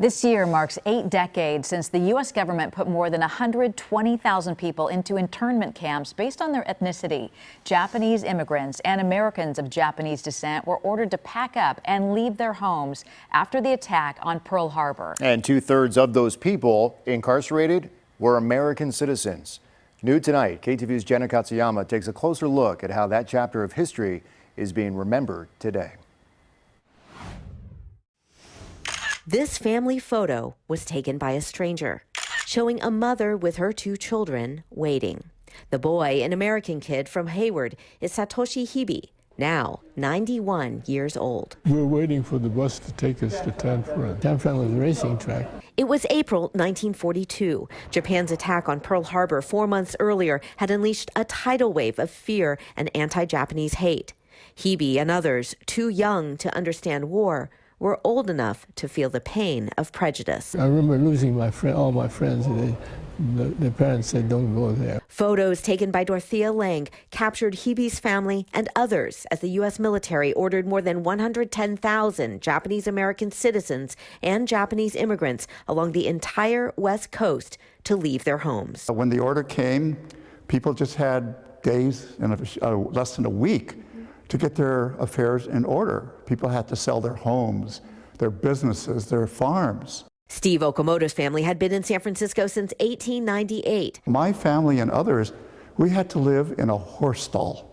This year marks 8 decades since the U.S. government put more than 120,000 people into internment camps based on their ethnicity. Japanese immigrants and Americans of Japanese descent were ordered to pack up and leave their homes after the attack on Pearl Harbor. And 2/3 of those people incarcerated were American citizens. New tonight, KTVU's Jenna Katsuyama takes a closer look at how that chapter of history is being remembered today. This family photo was taken by a stranger, showing a mother with her 2 children waiting. The boy, an American kid from Hayward, is Satoshi Hibi, now 91 years old. We're waiting for the bus to take us to Tanforan. Tanforan was a racing track. It was April 1942. Japan's attack on Pearl Harbor 4 months earlier had unleashed a tidal wave of fear and anti-Japanese hate. Hibi and others, too young to understand war, were old enough to feel the pain of prejudice. I remember losing all my friends. The parents said, don't go there. Photos taken by Dorothea Lange captured Hibi's family and others as the U.S. military ordered more than 110,000 Japanese American citizens and Japanese immigrants along the entire West Coast to leave their homes. When the order came, people just had days and less than a week to get their affairs in order. People had to sell their homes, their businesses, their farms. Steve Okamoto's family had been in San Francisco since 1898. My family and others, we had to live in a horse stall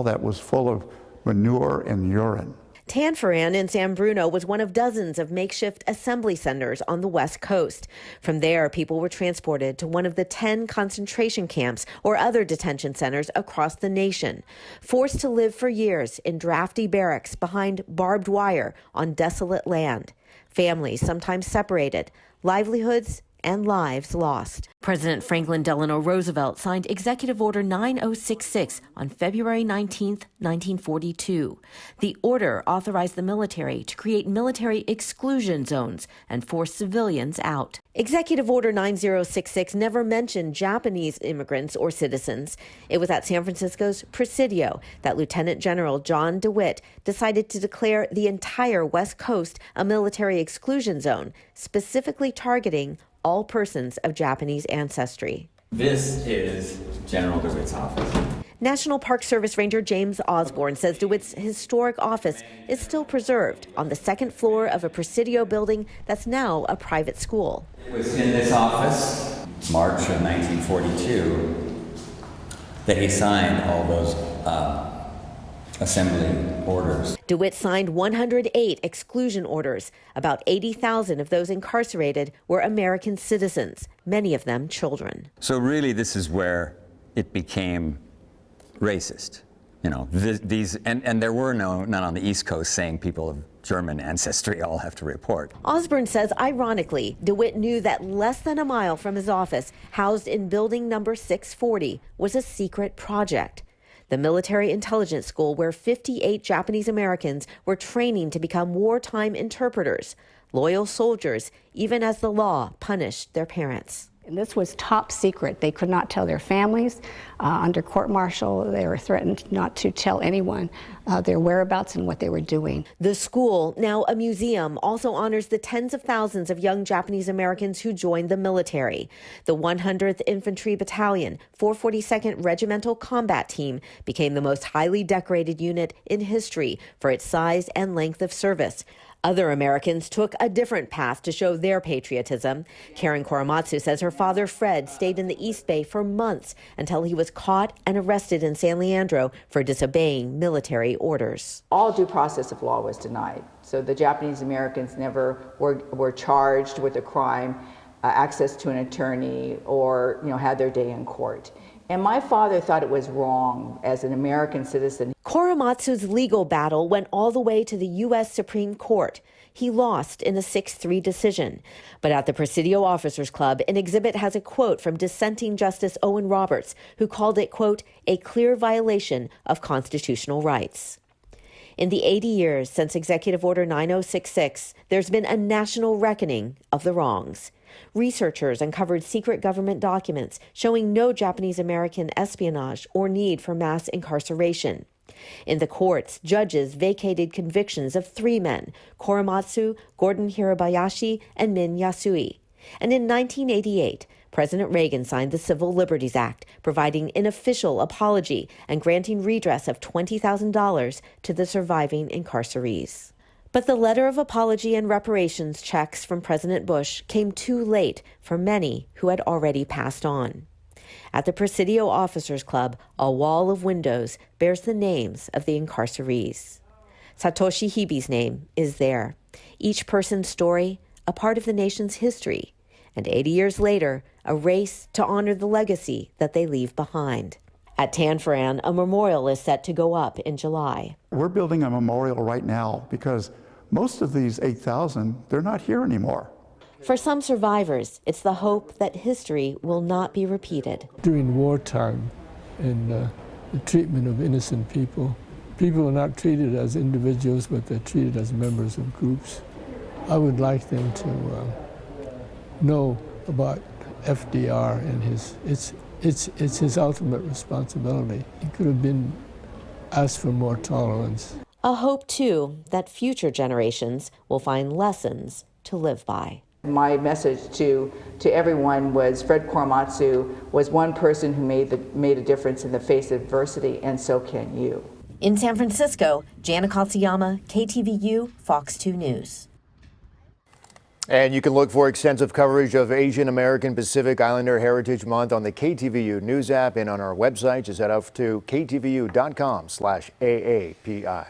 that was full of manure and urine. Tanforan in San Bruno was one of dozens of makeshift assembly centers on the West Coast. From there, people were transported to one of the 10 concentration camps or other detention centers across the nation, forced to live for years in drafty barracks behind barbed wire on desolate land. Families sometimes separated, livelihoods and lives lost. President Franklin Delano Roosevelt signed Executive Order 9066 on February 19, 1942. The order authorized the military to create military exclusion zones and force civilians out. Executive Order 9066 never mentioned Japanese immigrants or citizens. It was at San Francisco's Presidio that Lieutenant General John DeWitt decided to declare the entire West Coast a military exclusion zone, specifically targeting all persons of Japanese ancestry. This is General DeWitt's office. National Park Service Ranger James Osborne says DeWitt's historic office is still preserved on the 2nd floor of a Presidio building that's now a private school. It was in this office, March of 1942, that he signed all those assembly orders. DeWitt signed 108 exclusion orders. About 80,000 of those incarcerated were American citizens, many of them children. So really this is where it became racist. You know, and there were none on the East Coast saying people of German ancestry all have to report. Osborne says, ironically, DeWitt knew that less than a mile from his office, housed in building number 640, was a secret project. The military intelligence school where 58 Japanese Americans were training to become wartime interpreters, loyal soldiers, even as the law punished their parents. And this was top secret. They could not tell their families. Under court-martial, they were threatened not to tell anyone their whereabouts and what they were doing. The school, now a museum, also honors the tens of thousands of young Japanese Americans who joined the military. The 100th Infantry Battalion, 442nd Regimental Combat Team, became the most highly decorated unit in history for its size and length of service. Other Americans took a different path to show their patriotism. Karen Korematsu says her father, Fred, stayed in the East Bay for months until he was caught and arrested in San Leandro for disobeying military orders. All due process of law was denied. So the Japanese Americans never were charged with a crime, access to an attorney, or had their day in court. And my father thought it was wrong as an American citizen. Korematsu's legal battle went all the way to the U.S. Supreme Court. He lost in a 6-3 decision. But at the Presidio Officers Club, an exhibit has a quote from dissenting Justice Owen Roberts, who called it, quote, a clear violation of constitutional rights. In the 80 years since Executive Order 9066, there's been a national reckoning of the wrongs. Researchers uncovered secret government documents showing no Japanese American espionage or need for mass incarceration. In the courts, judges vacated convictions of 3 men, Korematsu, Gordon Hirabayashi, and Min Yasui. And in 1988, President Reagan signed the Civil Liberties Act, providing an official apology and granting redress of $20,000 to the surviving incarcerees. But the letter of apology and reparations checks from President Bush came too late for many who had already passed on. At the Presidio Officers Club, a wall of windows bears the names of the incarcerees. Satoshi Hibi's name is there. Each person's story, a part of the nation's history, and 80 years later, a race to honor the legacy that they leave behind. At Tanforan, a memorial is set to go up in July. We're building a memorial right now because most of these 8,000, they're not here anymore. For some survivors, it's the hope that history will not be repeated. During wartime and the treatment of innocent people, people are not treated as individuals, but they're treated as members of groups. I would like them to know about FDR and it's his ultimate responsibility. He could have been asked for more tolerance. A hope, too, that future generations will find lessons to live by. My message to everyone was Fred Korematsu was one person who made a difference in the face of adversity, and so can you. In San Francisco, Jana Katsuyama, KTVU, Fox 2 News. And you can look for extensive coverage of Asian American Pacific Islander Heritage Month on the KTVU News app and on our website. Just head out to ktvu.com/AAPI.